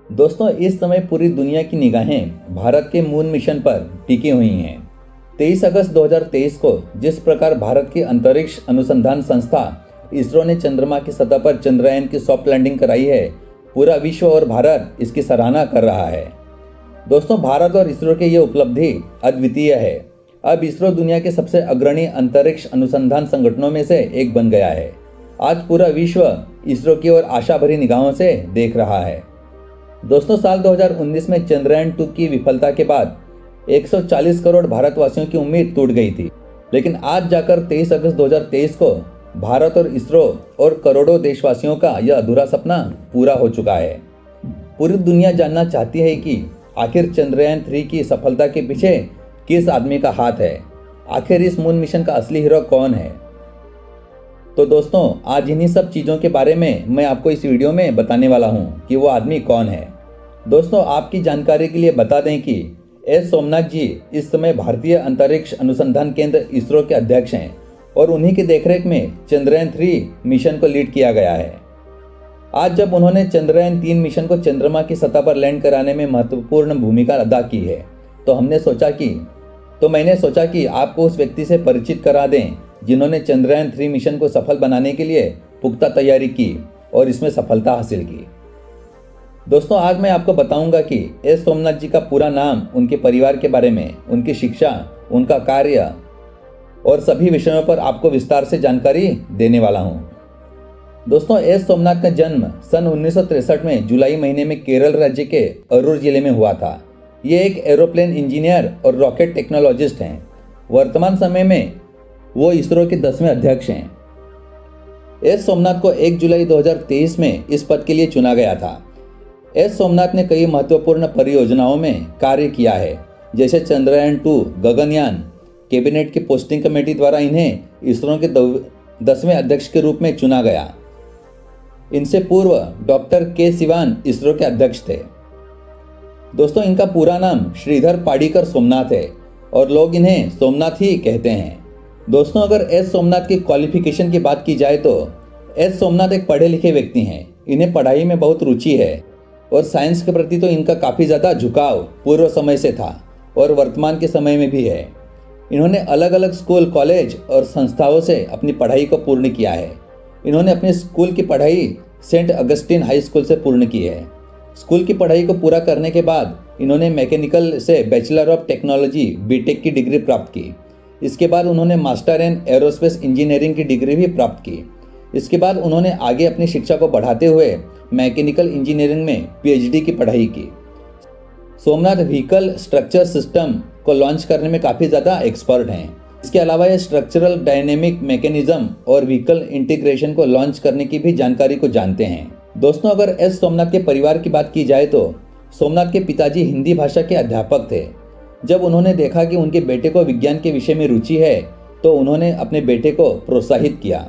दोस्तों, इस समय पूरी दुनिया की निगाहें भारत के मून मिशन पर टिकी हुई हैं। 23 अगस्त 2023 को जिस प्रकार भारत की अंतरिक्ष अनुसंधान संस्था इसरो ने चंद्रमा की सतह पर चंद्रयान की सॉफ्ट लैंडिंग कराई है, पूरा विश्व और भारत इसकी सराहना कर रहा है। दोस्तों, भारत और इसरो की ये उपलब्धि अद्वितीय है। अब इसरो दुनिया के सबसे अग्रणी अंतरिक्ष अनुसंधान संगठनों में से एक बन गया है। आज पूरा विश्व इसरो की ओर आशा भरी निगाहों से देख रहा है। दोस्तों, साल 2019 में चंद्रयान 2 की विफलता के बाद 140 करोड़ भारतवासियों की उम्मीद टूट गई थी, लेकिन आज जाकर 23 अगस्त 2023 को भारत और इसरो और करोड़ों देशवासियों का यह अधूरा सपना पूरा हो चुका है। पूरी दुनिया जानना चाहती है कि आखिर चंद्रयान 3 की सफलता के पीछे किस आदमी का हाथ है। आखिर इस मून मिशन का असली हीरो कौन है। तो दोस्तों, आज इन्हीं सब चीज़ों के बारे में मैं आपको इस वीडियो में बताने वाला हूँ कि वो आदमी कौन है। दोस्तों, आपकी जानकारी के लिए बता दें कि एस सोमनाथ जी इस समय भारतीय अंतरिक्ष अनुसंधान केंद्र इसरो के अध्यक्ष हैं और उन्हीं की देखरेख में चंद्रयान 3 मिशन को लीड किया गया है। आज जब उन्होंने चंद्रयान 3 मिशन को चंद्रमा की सतह पर लैंड कराने में महत्वपूर्ण भूमिका अदा की है, तो मैंने सोचा कि आपको उस व्यक्ति से परिचित करा दें जिन्होंने चंद्रयान 3 मिशन को सफल बनाने के लिए पुख्ता तैयारी की और इसमें सफलता हासिल की। दोस्तों, आज मैं आपको बताऊंगा कि एस सोमनाथ जी का पूरा नाम, उनके परिवार के बारे में, उनकी शिक्षा, उनका कार्य और सभी विषयों पर आपको विस्तार से जानकारी देने वाला हूं। दोस्तों, एस सोमनाथ का जन्म सन 1963 में जुलाई महीने में केरल राज्य के अरूर जिले में हुआ था। ये एक एरोप्लेन इंजीनियर और रॉकेट टेक्नोलॉजिस्ट हैं। वर्तमान समय में वो इसरो के 10वें अध्यक्ष हैं। एस सोमनाथ को 1 जुलाई 2023 में इस पद के लिए चुना गया था। एस सोमनाथ ने कई महत्वपूर्ण परियोजनाओं में कार्य किया है, जैसे चंद्रयान 2 गगनयान। कैबिनेट की पोस्टिंग कमेटी द्वारा इन्हें इसरो के 10वें अध्यक्ष के रूप में चुना गया। इनसे पूर्व डॉक्टर के सिवान इसरो के अध्यक्ष थे। दोस्तों, इनका पूरा नाम श्रीधर पाडीकर सोमनाथ है और लोग इन्हें सोमनाथ ही कहते हैं। दोस्तों, अगर एस सोमनाथ की क्वालिफिकेशन की बात की जाए तो एस सोमनाथ एक पढ़े लिखे व्यक्ति हैं। इन्हें पढ़ाई में बहुत रुचि है और साइंस के प्रति तो इनका काफ़ी ज़्यादा झुकाव पूर्व समय से था और वर्तमान के समय में भी है। इन्होंने अलग अलग स्कूल, कॉलेज और संस्थाओं से अपनी पढ़ाई को पूर्ण किया है। इन्होंने अपनी स्कूल की पढ़ाई सेंट अगस्टिन हाई स्कूल से पूर्ण की है। स्कूल की पढ़ाई को पूरा करने के बाद इन्होंने मैकेनिकल से बैचलर ऑफ टेक्नोलॉजी बीटेक की डिग्री प्राप्त की। इसके बाद उन्होंने मास्टर इन एरोस्पेस इंजीनियरिंग की डिग्री भी प्राप्त की। इसके बाद उन्होंने आगे अपनी शिक्षा को बढ़ाते हुए मैकेनिकल इंजीनियरिंग में पीएचडी की पढ़ाई की। सोमनाथ व्हीकल स्ट्रक्चर सिस्टम को लॉन्च करने में काफ़ी ज़्यादा एक्सपर्ट हैं। इसके अलावा ये स्ट्रक्चरल डायनेमिक मैकेनिज्म और व्हीकल इंटीग्रेशन को लॉन्च करने की भी जानकारी को जानते हैं। दोस्तों, अगर एस सोमनाथ के परिवार की बात की जाए तो सोमनाथ के पिताजी हिंदी भाषा के अध्यापक थे। जब उन्होंने देखा कि उनके बेटे को विज्ञान के विषय में रुचि है, तो उन्होंने अपने बेटे को प्रोत्साहित किया।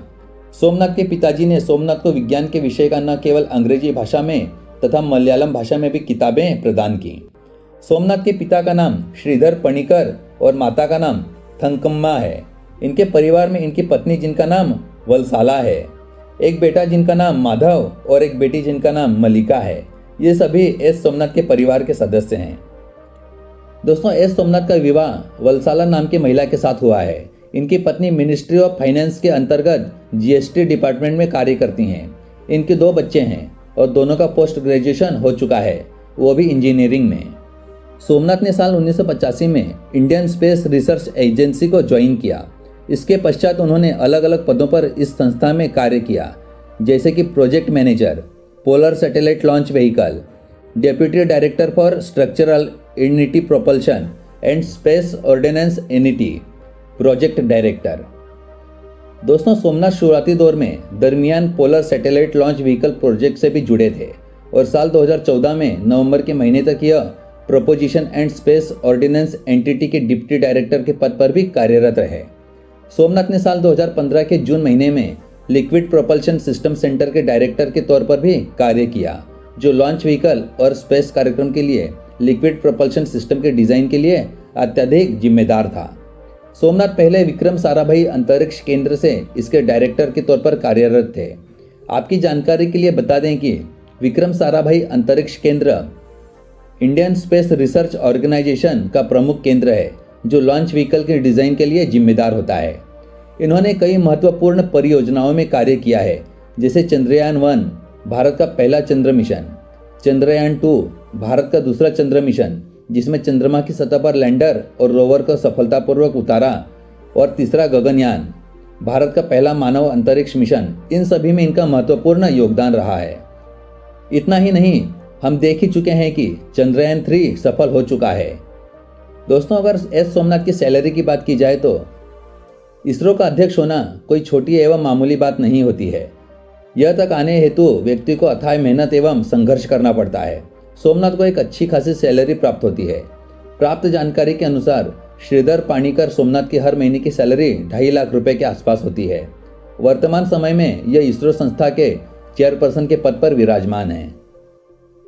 सोमनाथ के पिताजी ने सोमनाथ को विज्ञान के विषय का न केवल अंग्रेजी भाषा में तथा मलयालम भाषा में भी किताबें प्रदान की। सोमनाथ के पिता का नाम श्रीधर पणिकर और माता का नाम थंकम्मा है। इनके परिवार में इनकी पत्नी जिनका नाम वलसाला है, एक बेटा जिनका नाम माधव और एक बेटी जिनका नाम मलिका है। ये सभी एस सोमनाथ के परिवार के सदस्य हैं। दोस्तों, एस सोमनाथ का विवाह वलसाला नाम की महिला के साथ हुआ है। इनकी पत्नी मिनिस्ट्री ऑफ फाइनेंस के अंतर्गत जीएसटी डिपार्टमेंट में कार्य करती हैं। इनके 2 बच्चे हैं और दोनों का पोस्ट ग्रेजुएशन हो चुका है, वो भी इंजीनियरिंग में। सोमनाथ ने साल 1985 में इंडियन स्पेस रिसर्च एजेंसी को ज्वाइन किया। इसके पश्चात उन्होंने अलग अलग पदों पर इस संस्था में कार्य किया, जैसे कि project manager, polar satellite launch vehicle, deputy director for structural unity propulsion and space ordnance unity, project director. दोस्तों, सोमनाथ शुरुआती दौर में दरमियान polar satellite launch vehicle project से भी जुड़े थे और साल 2014 में नवंबर के महीने तक यह proposition and space ordnance entity के डिप्टी डायरेक्टर के पद पर भी कार्यरत रहे। सोमनाथ ने साल 2015 के जून महीने में लिक्विड प्रोपल्शन सिस्टम सेंटर के डायरेक्टर के तौर पर भी कार्य किया, जो लॉन्च व्हीकल और स्पेस कार्यक्रम के लिए लिक्विड प्रोपल्शन सिस्टम के डिजाइन के लिए अत्यधिक जिम्मेदार था। सोमनाथ पहले विक्रम साराभाई अंतरिक्ष केंद्र से इसके डायरेक्टर के तौर पर कार्यरत थे। आपकी जानकारी के लिए बता दें कि विक्रम साराभाई अंतरिक्ष केंद्र इंडियन स्पेस रिसर्च ऑर्गेनाइजेशन का प्रमुख केंद्र है, जो लॉन्च व्हीकल के डिज़ाइन के लिए जिम्मेदार होता है। इन्होंने कई महत्वपूर्ण परियोजनाओं में कार्य किया है, जैसे चंद्रयान-1 भारत का पहला चंद्र मिशन, चंद्रयान-2 भारत का दूसरा चंद्र मिशन जिसमें चंद्रमा की सतह पर लैंडर और रोवर को सफलतापूर्वक उतारा, और तीसरा गगनयान भारत का पहला मानव अंतरिक्ष मिशन। इन सभी में इनका महत्वपूर्ण योगदान रहा है। इतना ही नहीं, हम देख ही चुके हैं कि चंद्रयान-3 सफल हो चुका है। दोस्तों, अगर एस सोमनाथ की सैलरी की बात की जाए तो इसरो का अध्यक्ष होना कोई छोटी एवं मामूली बात नहीं होती है। यह तक आने हेतु व्यक्ति को अथाह मेहनत एवं संघर्ष करना पड़ता है। सोमनाथ को एक अच्छी खासी सैलरी प्राप्त होती है। प्राप्त जानकारी के अनुसार श्रीधर पाणिकर सोमनाथ की हर महीने की सैलरी 2.5 लाख रुपए के आसपास होती है। वर्तमान समय में यह इसरो संस्था के चेयरपर्सन के पद पर विराजमान है।